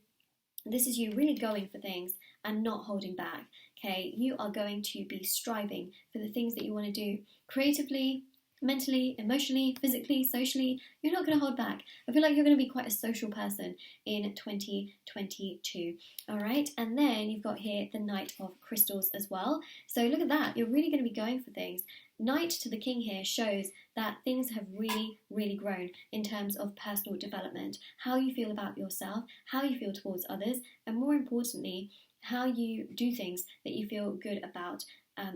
this is you really going for things and not holding back. Okay, you are going to be striving for the things that you want to do creatively, mentally, emotionally, physically, socially. You're not going to hold back. I feel like you're going to be quite a social person in 2022. All right, and then you've got here the Knight of Crystals as well. So look at that. You're really going to be going for things. Knight to the King here shows that things have really, really grown in terms of personal development, how you feel about yourself, how you feel towards others, and more importantly, how you do things that you feel good about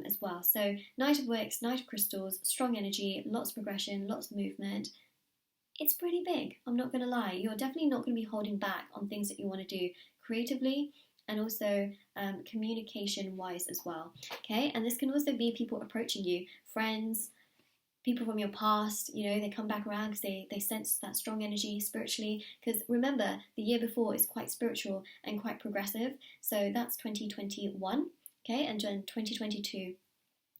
as well. So Knight of Wicks, Knight of Crystals, strong energy, lots of progression, lots of movement. It's pretty big, I'm not going to lie. You're definitely not going to be holding back on things that you want to do creatively and also communication-wise as well. Okay, and this can also be people approaching you, friends, people from your past, they come back around because they sense that strong energy spiritually. Because remember, the year before is quite spiritual and quite progressive. So that's 2021. Okay, and then 2022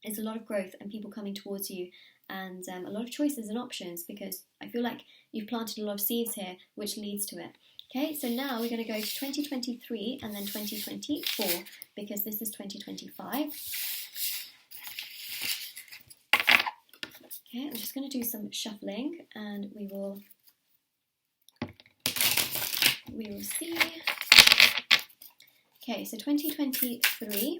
is a lot of growth and people coming towards you, and a lot of choices and options, because I feel like you've planted a lot of seeds here, which leads to it. Okay, so now we're going to go to 2023 and then 2024, because this is 2025. Okay, I'm just going to do some shuffling and we will see. Okay, so 2023,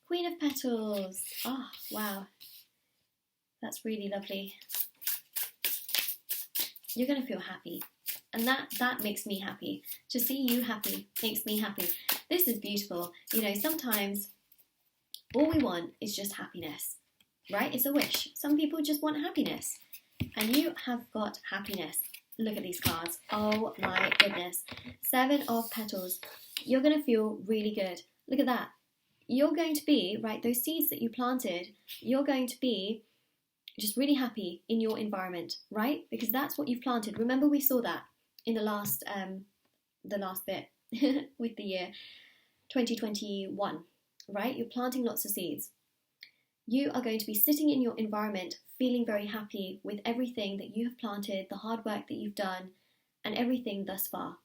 Queen of Petals. Oh, wow. That's really lovely. You're going to feel happy. And that makes me happy. To see you happy makes me happy. This is beautiful. Sometimes all we want is just happiness, right? It's a wish. Some people just want happiness. And you have got happiness. Look at these cards. Oh my goodness. 7 of Petals. you're going to feel really good. Look at that. You're going to be, right, those seeds that you planted, you're going to be just really happy in your environment, right? Because that's what you've planted. Remember, we saw that in the last bit with the year 2021, right? You're planting lots of seeds. You are going to be sitting in your environment feeling very happy with everything that you have planted, the hard work that you've done, and everything thus far.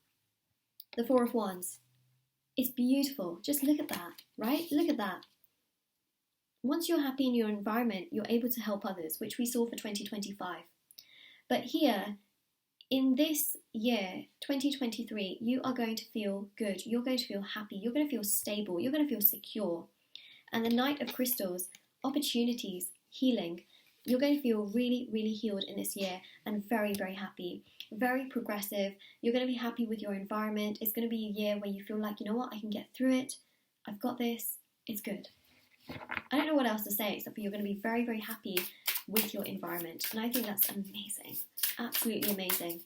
The Four of Wands. It's beautiful. Just look at that, right? Look at that. Once you're happy in your environment, you're able to help others, which we saw for 2025. But here, in this year, 2023, you are going to feel good. You're going to feel happy. You're going to feel stable. You're going to feel secure. And the Knight of Crystals, opportunities, healing. You're going to feel really, really healed in this year and very, very happy. Very progressive. You're going to be happy with your environment. It's going to be a year where you feel like, you know what, I can get through it. I've got this. It's good. I don't know what else to say except for you're going to be very, very happy with your environment. And I think that's amazing. Absolutely amazing.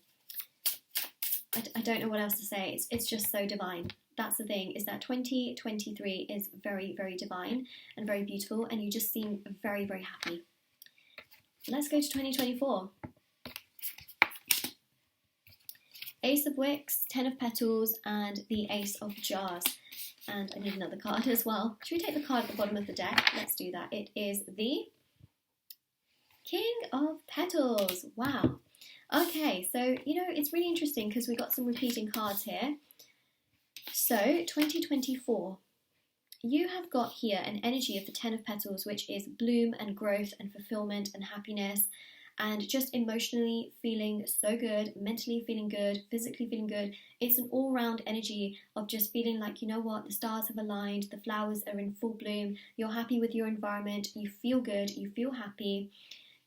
I don't know what else to say. It's just so divine. That's the thing, is that 2023 is very, very divine and very beautiful, and you just seem very, very happy. Let's go to 2024. Ace of Wicks, Ten of Petals, and the Ace of Jars. And I need another card as well. Should we take the card at the bottom of the deck? Let's do that. It is the King of Petals. Wow. Okay, so, you know, it's really interesting because we got some repeating cards here. So, 2024. You have got here an energy of the Ten of Petals, which is bloom and growth and fulfillment and happiness, and just emotionally feeling so good, mentally feeling good, physically feeling good. It's an all-round energy of just feeling like, you know what, the stars have aligned, the flowers are in full bloom, you're happy with your environment, you feel good, you feel happy,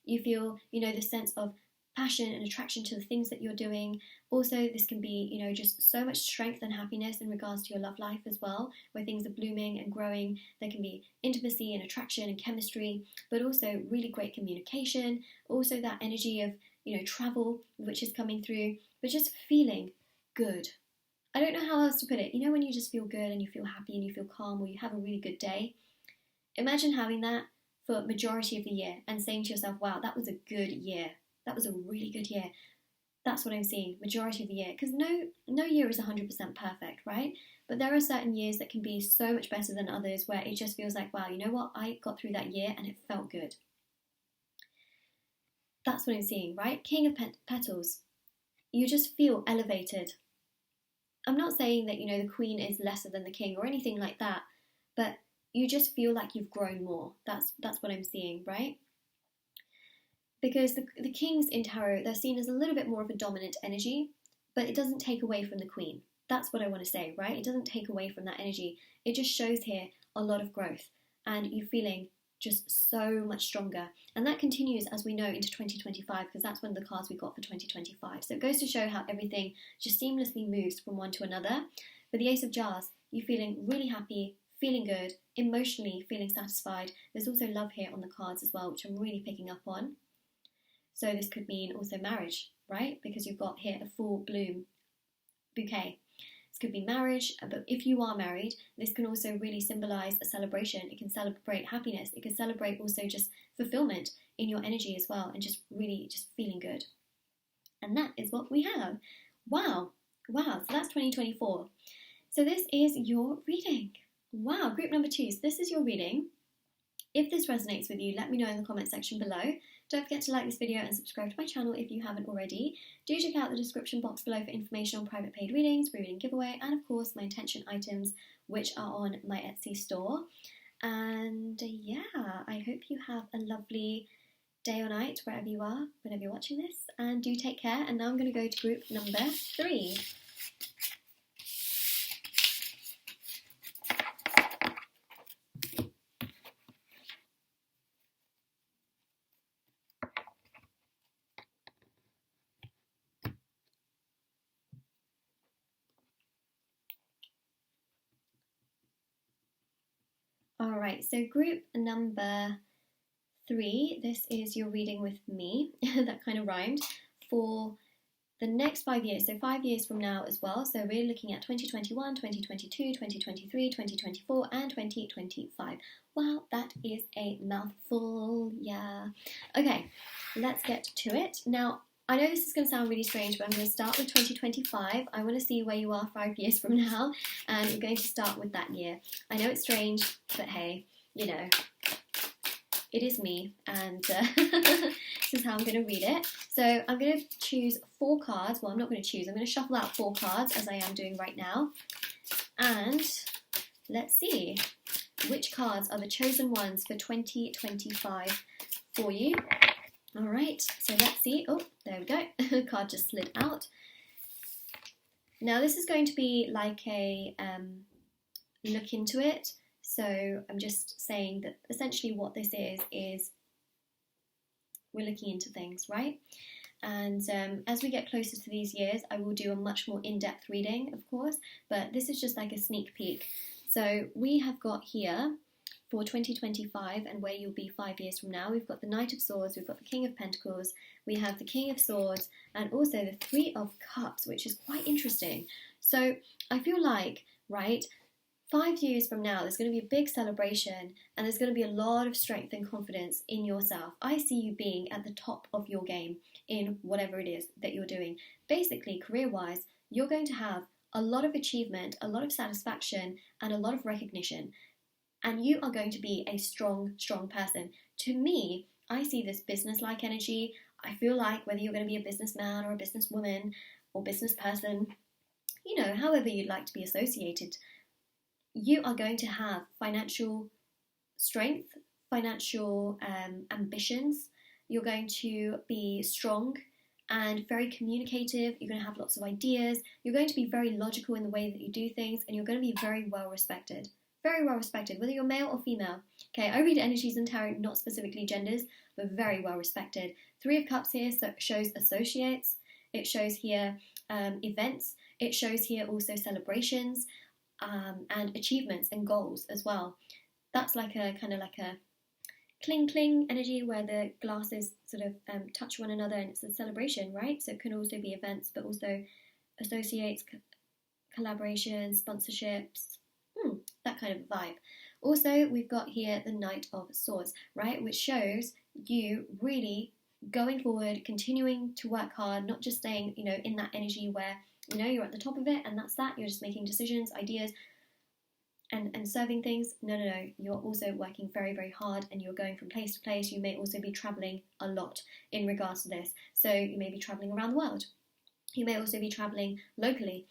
you feel, you know, the sense of passion and attraction to the things that you're doing. Also, this can be, you know, just so much strength and happiness in regards to your love life as well, where things are blooming and growing. There can be intimacy and attraction and chemistry, but also really great communication. Also that energy of, you know, travel, which is coming through, but just feeling good. I don't know how else to put it. You know, when you just feel good and you feel happy and you feel calm, or you have a really good day. Imagine having that for majority of the year and saying to yourself, wow, that was a good year. That was a really good year. That's what I'm seeing, majority of the year. Because no year is 100% perfect, right? But there are certain years that can be so much better than others where it just feels like, wow, you know what? I got through that year and it felt good. That's what I'm seeing, right? King of Petals. You just feel elevated. I'm not saying that, you know, the Queen is lesser than the King or anything like that, but you just feel like you've grown more. That's what I'm seeing, right? Because the Kings in Tarot, they're seen as a little bit more of a dominant energy, but it doesn't take away from the Queen. That's what I want to say, right? It doesn't take away from that energy. It just shows here a lot of growth and you feeling just so much stronger. And that continues, as we know, into 2025, because that's one of the cards we got for 2025. So it goes to show how everything just seamlessly moves from one to another. But the Ace of Jars, you're feeling really happy, feeling good, emotionally feeling satisfied. There's also love here on the cards as well, which I'm really picking up on. So this could mean also marriage, right? Because you've got here a full bloom bouquet. This could be marriage, but if you are married, this can also really symbolize a celebration. It can celebrate happiness. It can celebrate also just fulfillment in your energy as well, and just really just feeling good. And that is what we have. Wow. So that's 2024. So this is your reading. Wow, group number 2. So this is your reading. If this resonates with you, let me know in the comment section below. Don't forget to like this video and subscribe to my channel if you haven't already. Do check out the description box below for information on private paid readings, reading giveaway, and of course my intention items, which are on my Etsy store. And yeah, I hope you have a lovely day or night wherever you are, whenever you're watching this, and do take care. And now I'm going to go to group number 3. Alright, so group number 3, this is your reading with me, that kind of rhymed, for the next 5 years, so 5 years from now as well. So we're looking at 2021, 2022, 2023, 2024, and 2025. Wow, that is a mouthful, yeah. Okay, let's get to it. Now, I know this is going to sound really strange, but I'm going to start with 2025. I want to see where you are 5 years from now, and we're going to start with that year. I know it's strange, but hey, you know, it is me, and this is how I'm going to read it. So I'm going to choose 4 cards. Well, I'm not going to choose. I'm going to shuffle out 4 cards, as I am doing right now. And let's see which cards are the chosen ones for 2025 for you. All right, so let's see. Oh, there we go. Card just slid out. Now, this is going to be like a look into it. So I'm just saying that essentially what this is we're looking into things, right? And as we get closer to these years, I will do a much more in-depth reading, of course, but this is just like a sneak peek. So we have got here for 2025 and where you'll be 5 years from now, we've got the Knight of Swords, we've got the King of Pentacles, we have the King of Swords, and also the Three of Cups, which is quite interesting. So I feel like, right, 5 years from now, there's going to be a big celebration and there's going to be a lot of strength and confidence in yourself. I see you being at the top of your game in whatever it is that you're doing. Basically, career-wise, you're going to have a lot of achievement, a lot of satisfaction, and a lot of recognition. And you are going to be a strong, strong person. To me, I see this business-like energy. I feel like whether you're going to be a businessman or a businesswoman or business person, you know, however you'd like to be associated, you are going to have financial strength, financial ambitions. You're going to be strong and very communicative. You're going to have lots of ideas. You're going to be very logical in the way that you do things, and you're going to be very well respected. Very well respected, whether you're male or female. Okay, I read energies in tarot, not specifically genders, but very well respected. 3 of Cups here shows associates. It shows here events. It shows here also celebrations and achievements and goals as well. That's like a kind of like a cling cling energy where the glasses sort of touch one another, and it's a celebration, right? So it can also be events, but also associates, collaborations, sponsorships, that kind of vibe. Also, we've got here the Knight of Swords, right, which shows you really going forward, continuing to work hard, not just staying, you know, in that energy where, you know, you're at the top of it and that's that, you're just making decisions, ideas, and serving things. No, you're also working very, very hard, and you're going from place to place. You may also be traveling a lot in regards to this. So you may be traveling around the world. You may also be traveling locally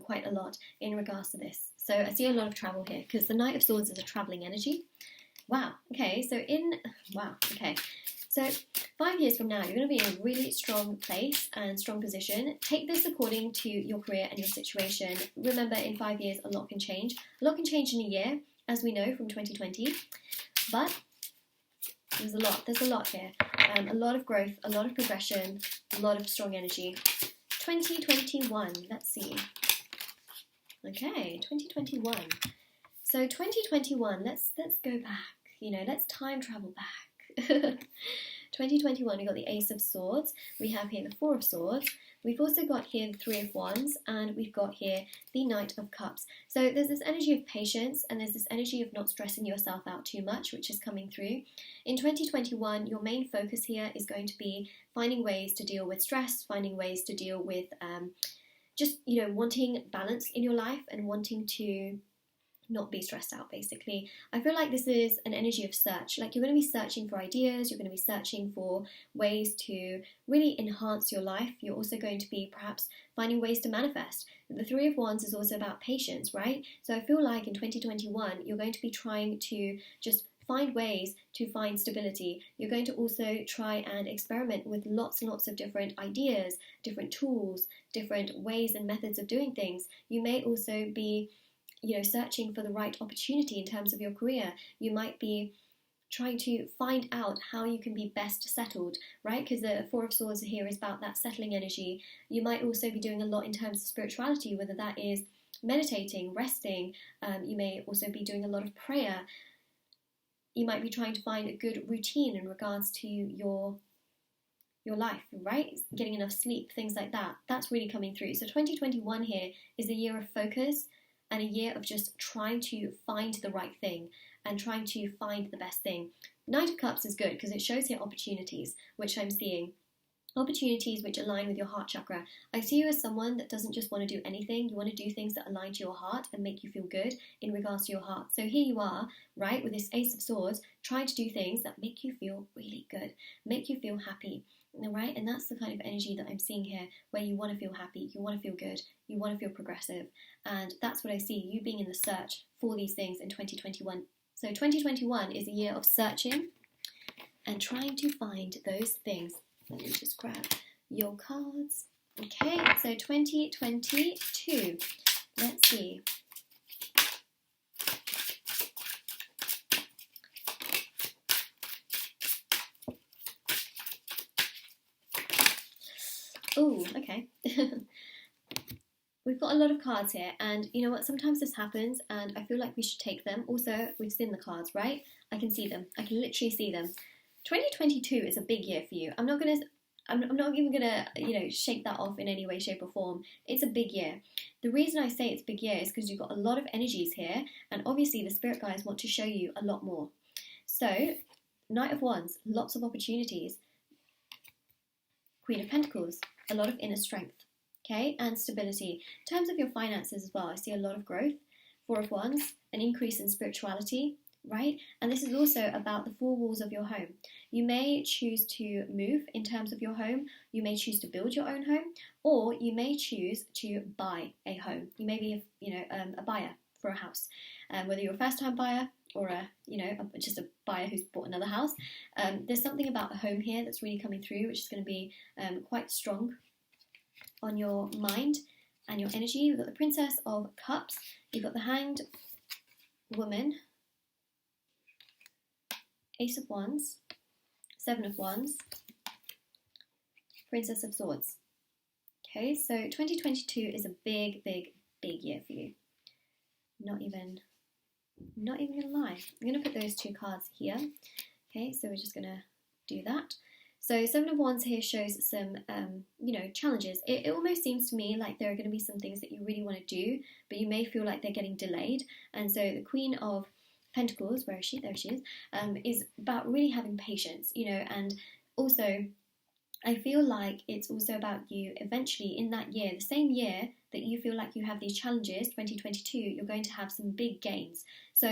quite a lot in regards to this. So I see a lot of travel here because the Knight of Swords is a traveling energy. Wow, okay, so 5 years from now, you're going to be in a really strong place and strong position. Take this according to your career and your situation. Remember, in 5 years, a lot can change. A lot can change in a year, as we know from 2020, but there's a lot here. A lot of growth, a lot of progression, a lot of strong energy. 2021, let's see. Okay, 2021. So 2021, let's go back, you know, let's time travel back. 2021, we've got the Ace of Swords, we have here the 4 of Swords, we've also got here the 3 of Wands, and we've got here the Knight of Cups. So there's this energy of patience, and there's this energy of not stressing yourself out too much, which is coming through. In 2021, your main focus here is going to be finding ways to deal with stress, finding ways to deal with just, you know, wanting balance in your life and wanting to not be stressed out, basically. I feel like this is an energy of search. Like, you're going to be searching for ideas, you're going to be searching for ways to really enhance your life. You're also going to be perhaps finding ways to manifest. The 3 of Wands is also about patience, right? So I feel like in 2021, you're going to be trying to just find ways to find stability. You're going to also try and experiment with lots and lots of different ideas, different tools, different ways and methods of doing things. You may also be, you know, searching for the right opportunity in terms of your career. You might be trying to find out how you can be best settled, right? Because the 4 of Swords here is about that settling energy. You might also be doing a lot in terms of spirituality, whether that is meditating, resting. You may also be doing a lot of prayer. You might be trying to find a good routine in regards to your your life, right? Getting enough sleep, things like that. That's really coming through. So 2021 here is a year of focus and a year of just trying to find the right thing and trying to find the best thing. Knight of Cups is good because it shows here opportunities, which I'm seeing. Opportunities which align with your heart chakra. I see you as someone that doesn't just want to do anything. You want to do things that align to your heart and make you feel good in regards to your heart. So here you are, right, with this Ace of Swords, trying to do things that make you feel really good, make you feel happy, right? And that's the kind of energy that I'm seeing here, where you want to feel happy, you want to feel good, you want to feel progressive. And that's what I see, you being in the search for these things in 2021. So 2021 is a year of searching and trying to find those things. Let me just grab your cards. Okay, so 2022. Let's see. Oh, okay. We've got a lot of cards here, and you know what? Sometimes this happens, and I feel like we should take them. Also, we've seen the cards, right? I can see them. I can literally see them. 2022 is a big year for you. I'm not even gonna, shake that off in any way, shape, or form. It's a big year. The reason I say it's a big year is because you've got a lot of energies here, and obviously the spirit guides want to show you a lot more. So, Knight of Wands, lots of opportunities. Queen of Pentacles, a lot of inner strength, okay, and stability. In terms of your finances as well, I see a lot of growth. Four of Wands, an increase in spirituality, right? And this is also about the four walls of your home. You may choose to move in terms of your home. You may choose to build your own home, or you may choose to buy a home. You may be, a buyer for a house, whether you're a first-time buyer or just a buyer who's bought another house. There's something about a home here that's really coming through, which is going to be quite strong on your mind and your energy. We've got the Princess of Cups. You've got the Hanged Woman, Ace of Wands, Seven of Wands, Princess of Swords. Okay, so 2022 is a big, big, big year for you. Not even gonna lie. I'm gonna put those two cards here. Okay, so we're just gonna do that. So Seven of Wands here shows some, challenges. It almost seems to me like there are going to be some things that you really want to do, but you may feel like they're getting delayed. And so the Queen of Pentacles, where is she? There she is about really having patience, and also I feel like it's also about you eventually in that year, the same year that you feel like you have these challenges, 2022, you're going to have some big gains. So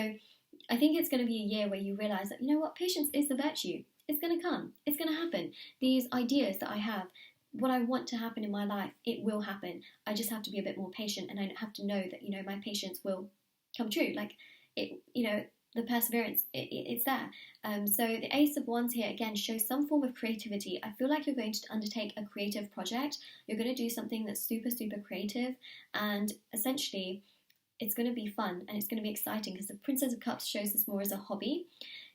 I think it's going to be a year where you realise that, patience is the virtue. It's going to come. It's going to happen. These ideas that I have, what I want to happen in my life, it will happen. I just have to be a bit more patient, and I have to know that, my patience will come true. Like, the perseverance, it's there. So the Ace of Wands here, again, shows some form of creativity. I feel like you're going to undertake a creative project. You're going to do something that's super, super creative, and essentially it's going to be fun and it's going to be exciting because the Princess of Cups shows this more as a hobby.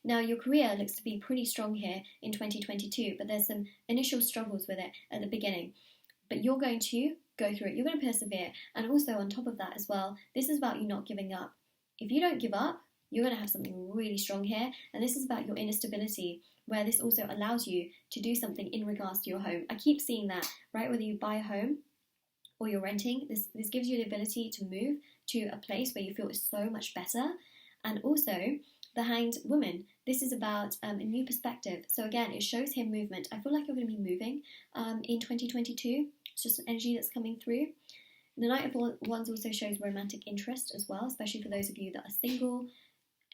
Now, your career looks to be pretty strong here in 2022, but there's some initial struggles with it at the beginning. But you're going to go through it. You're going to persevere. And also on top of that as well, this is about you not giving up. If you don't give up, you're going to have something really strong here. And this is about your inner stability, where this also allows you to do something in regards to your home. I keep seeing that, right? Whether you buy a home or you're renting, this gives you the ability to move to a place where you feel is so much better. And also, the Hanged Woman, this is about a new perspective. So again, it shows here movement. I feel like you're going to be moving in 2022. It's just an energy that's coming through. The Knight of Wands also shows romantic interest as well, especially for those of you that are single.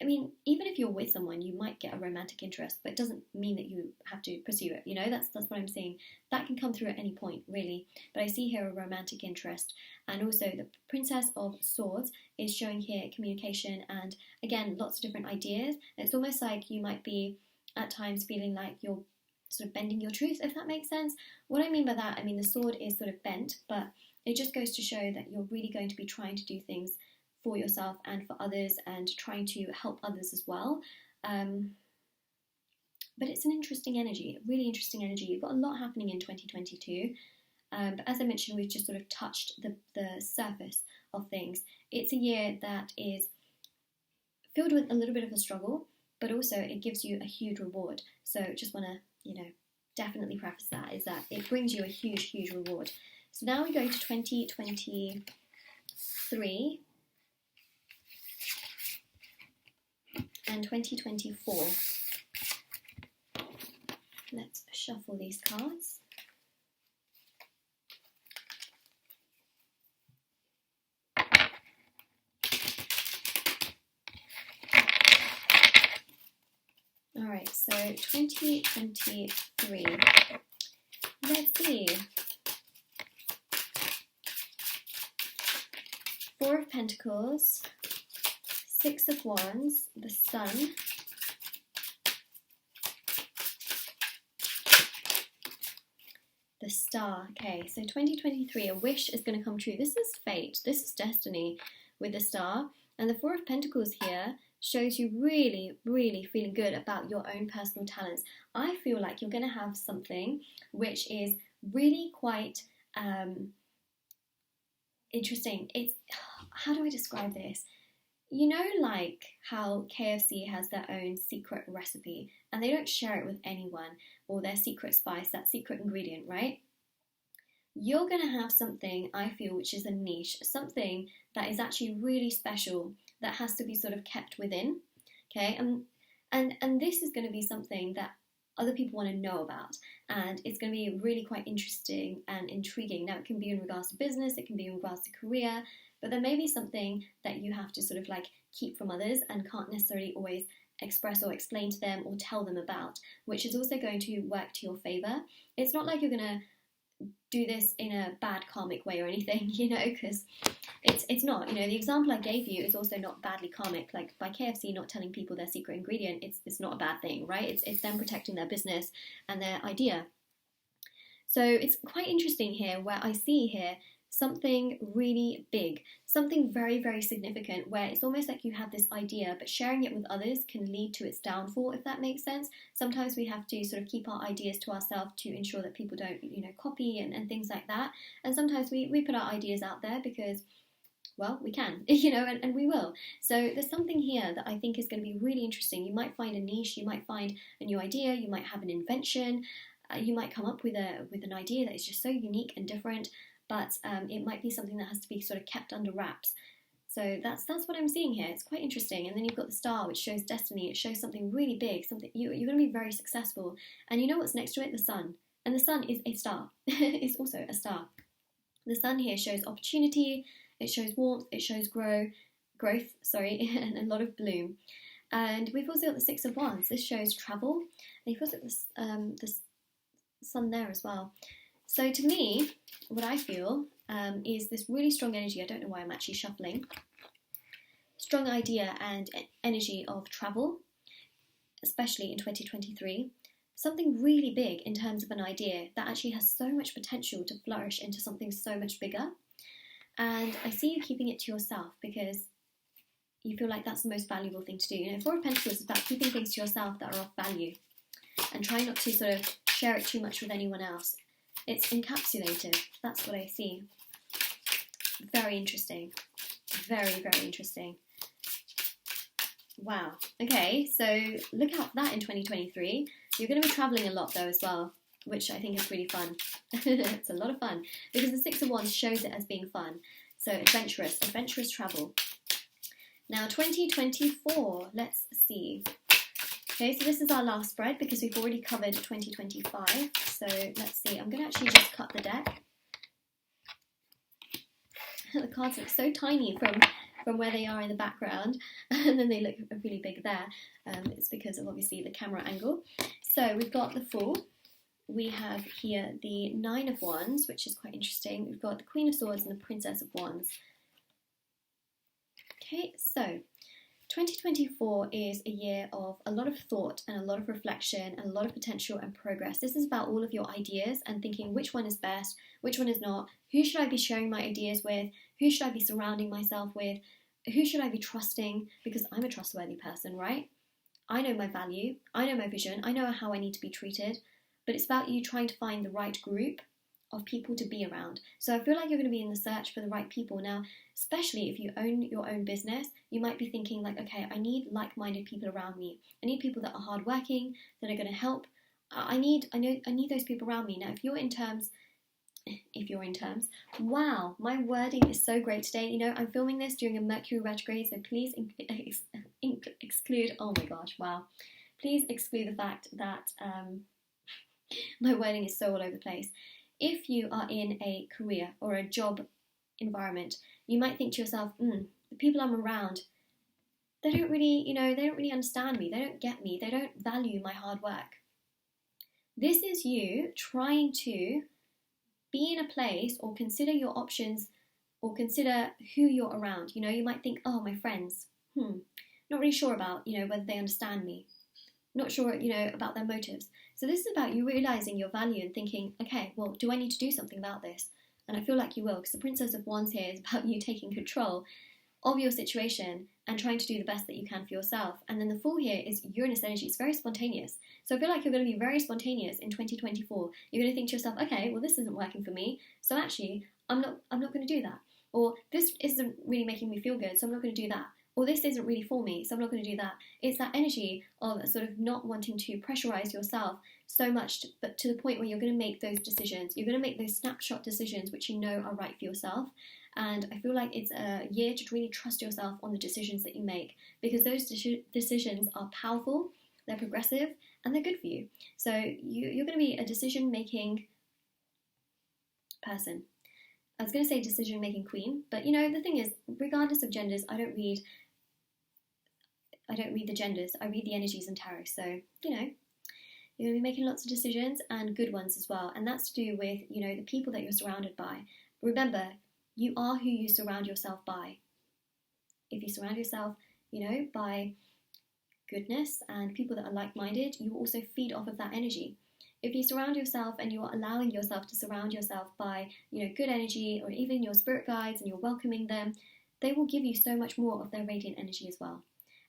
I mean, even if you're with someone, you might get a romantic interest, but it doesn't mean that you have to pursue it. That's what I'm saying. That can come through at any point, really. But I see here a romantic interest. And also the Princess of Swords is showing here communication and, again, lots of different ideas. It's almost like you might be, at times, feeling like you're sort of bending your truth, if that makes sense. What I mean by that, the sword is sort of bent, but it just goes to show that you're really going to be trying to do things for yourself and for others and trying to help others as well. But it's an interesting energy, really interesting energy. You've got a lot happening in 2022. But as I mentioned, we've just sort of touched the surface of things. It's a year that is filled with a little bit of a struggle, but also it gives you a huge reward. So just want to, definitely preface that, is that it brings you a huge, huge reward. So now we go to 2023 and 2024. Let's shuffle these cards. Alright, so 2023. Let's see. 4 of Pentacles, 6 of Wands, the Sun, the Star. Okay, so 2023, a wish is going to come true. This is fate, this is destiny with the Star. And the 4 of Pentacles here shows you really, really feeling good about your own personal talents. I feel like you're going to have something which is really quite interesting. It's, how do I describe this? You know, like how KFC has their own secret recipe and they don't share it with anyone, or their secret spice, that secret ingredient, right? You're going to have something, I feel, which is a niche, something that is actually really special, that has to be sort of kept within, okay? And this is going to be something that other people want to know about, and it's going to be really quite interesting and intriguing. Now, it can be in regards to business, it can be in regards to career, but there may be something that you have to sort of like keep from others and can't necessarily always express or explain to them or tell them about, which is also going to work to your favor. It's not like you're going to do this in a bad karmic way or anything, you know, because it's not, you know, the example I gave you is also not badly karmic. Like by KFC not telling people their secret ingredient, it's not a bad thing, right? It's them protecting their business and their idea. So it's quite interesting here, where I see here something really big, something very, very significant, where it's almost like you have this idea, but sharing it with others can lead to its downfall, if that makes sense. Sometimes we have to sort of keep our ideas to ourselves to ensure that people don't, you know, copy and things like that. And sometimes we put our ideas out there because, well, we can, you know, and we will. So there's something here that I think is going to be really interesting. You might find a niche, you might find a new idea, you might have an invention, you might come up with an idea that is just so unique and different, but it might be something that has to be sort of kept under wraps. So that's what I'm seeing here. It's quite interesting. And then you've got the Star, which shows destiny. It shows something really big, something you're going to be very successful. And you know what's next to it? The Sun. And the Sun is a star. It's also a star. The Sun here shows opportunity. It shows warmth. It shows growth. And a lot of bloom. And we've also got the Six of Wands. This shows travel. And you've also got the Sun there as well. So to me, what I feel is this really strong energy. I don't know why I'm actually shuffling. Strong idea and energy of travel, especially in 2023. Something really big in terms of an idea that actually has so much potential to flourish into something so much bigger. And I see you keeping it to yourself because you feel like that's the most valuable thing to do. You know, Four of Pentacles is about keeping things to yourself that are of value and trying not to sort of share it too much with anyone else. It's encapsulated. That's what I see. Very interesting. Very, very interesting. Wow. Okay, so look out for that in 2023. You're going to be travelling a lot though as well, which I think is really fun. It's a lot of fun because the Six of Wands shows it as being fun. So adventurous travel. Now 2024, let's see. Okay, so this is our last spread because we've already covered 2025. So let's see, I'm going to actually just cut the deck. The cards look so tiny from where they are in the background, and then they look really big there. It's because of obviously the camera angle. So we've got the Fool. We have here the Nine of Wands, which is quite interesting. We've got the Queen of Swords and the Princess of Wands. Okay, so 2024 is a year of a lot of thought and a lot of reflection and a lot of potential and progress. This is about all of your ideas and thinking which one is best, which one is not, who should I be sharing my ideas with, who should I be surrounding myself with, who should I be trusting, because I'm a trustworthy person, right? I know my value, I know my vision, I know how I need to be treated, but it's about you trying to find the right group of people to be around. So I feel like you're going to be in the search for the right people. Now, especially if you own your own business, you might be thinking like, okay, I need like-minded people around me. I need people that are hardworking, that are going to help I need those people around me. Now, if you're in terms, wow, my wording is so great today. You know, I'm filming this during a Mercury retrograde, so please exclude, oh my gosh, wow. Please exclude the fact that my wording is so all over the place. If you are in a career or a job environment, you might think to yourself, the people I'm around, they don't really understand me, they don't get me, they don't value my hard work. This is you trying to be in a place or consider your options or consider who you're around. You know, you might think, oh, my friends, not really sure about, whether they understand me. Not sure, about their motives. So this is about you realising your value and thinking, okay, well, do I need to do something about this? And I feel like you will, because the Princess of Wands here is about you taking control of your situation and trying to do the best that you can for yourself. And then the Fool here is Uranus energy. It's very spontaneous. So I feel like you're going to be very spontaneous in 2024. You're going to think to yourself, okay, well, this isn't working for me, so actually, I'm not going to do that. Or this isn't really making me feel good, so I'm not going to do that. Or this isn't really for me, so I'm not going to do that. It's that energy of sort of not wanting to pressurize yourself so much, but to the point where you're going to make those decisions. You're going to make those snapshot decisions which you know are right for yourself. And I feel like it's a year to really trust yourself on the decisions that you make, because those decisions are powerful, they're progressive, and they're good for you. So you're going to be a decision-making person. I was going to say decision-making queen, but the thing is, regardless of genders, I don't read the genders, I read the energies in tarot. So, you're going to be making lots of decisions, and good ones as well. And that's to do with, the people that you're surrounded by. Remember, you are who you surround yourself by. If you surround yourself, by goodness and people that are like-minded, you also feed off of that energy. If you surround yourself and you're allowing yourself to surround yourself by, good energy, or even your spirit guides, and you're welcoming them, they will give you so much more of their radiant energy as well.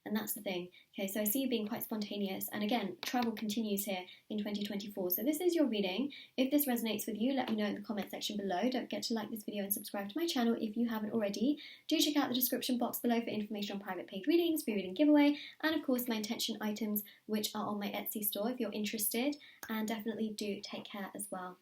And that's the thing. Okay, so I see you being quite spontaneous. And again, travel continues here in 2024. So this is your reading. If this resonates with you, let me know in the comment section below. Don't forget to like this video and subscribe to my channel if you haven't already. Do check out the description box below for information on private paid readings, free reading giveaway, and of course my intention items, which are on my Etsy store if you're interested. And definitely do take care as well.